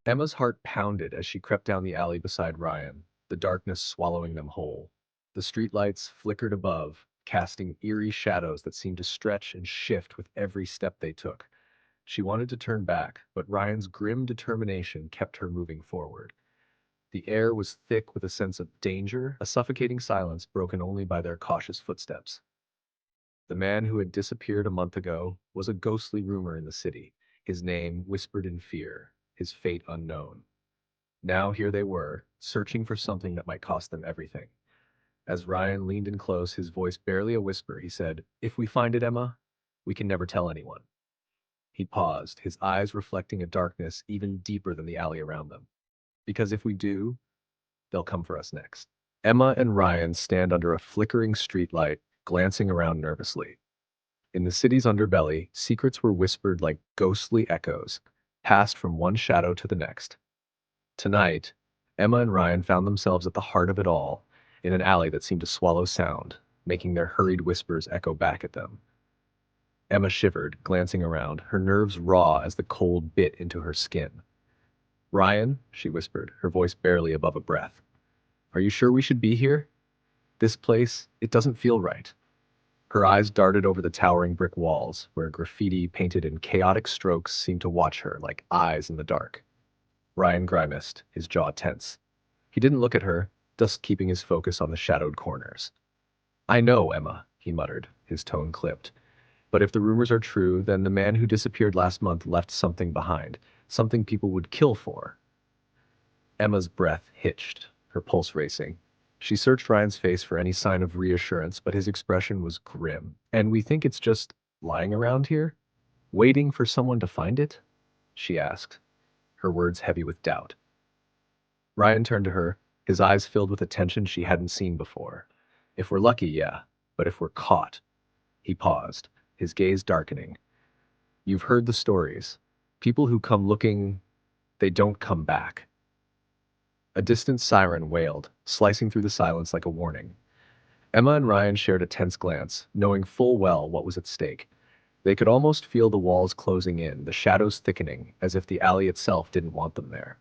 Emma's heart pounded as she crept down the alley beside Ryan, the darkness swallowing them whole. The streetlights flickered above, casting eerie shadows that seemed to stretch and shift with every step they took. She wanted to turn back, but Ryan's grim determination kept her moving forward. The air was thick with a sense of danger, a suffocating silence broken only by their cautious footsteps. The man who had disappeared a month ago was a ghostly rumor in the city, his name whispered in fear, his fate unknown. Now here they were, searching for something that might cost them everything. As Ryan leaned in close, his voice barely a whisper, he said, "If we find it, Emma, we can never tell anyone." He paused, his eyes reflecting a darkness even deeper than the alley around them. "Because if we do, they'll come for us next." Emma and Ryan stand under a flickering streetlight, glancing around nervously. In the city's underbelly, secrets were whispered like ghostly echoes, passed from one shadow to the next. Tonight, Emma and Ryan found themselves at the heart of it all, in an alley that seemed to swallow sound, making their hurried whispers echo back at them. Emma shivered, glancing around, her nerves raw as the cold bit into her skin. "Ryan," she whispered, her voice barely above a breath, "are you sure we should be here? This place, it doesn't feel right." Her eyes darted over the towering brick walls, where graffiti painted in chaotic strokes seemed to watch her like eyes in the dark. Ryan grimaced, his jaw tense. He didn't look at her, just keeping his focus on the shadowed corners. "I know, Emma," he muttered, his tone clipped. "But if the rumors are true, then the man who disappeared last month left something behind, something people would kill for." Emma's breath hitched, her pulse racing. She searched Ryan's face for any sign of reassurance, but his expression was grim. "And we think it's just lying around here, waiting for someone to find it?" she asked, her words heavy with doubt. Ryan turned to her, his eyes filled with a tension she hadn't seen before. "If we're lucky, yeah, but if we're caught." He paused, his gaze darkening. "You've heard the stories. People who come looking, they don't come back." A distant siren wailed, slicing through the silence like a warning. Emma and Ryan shared a tense glance, knowing full well what was at stake. They could almost feel the walls closing in, the shadows thickening, as if the alley itself didn't want them there.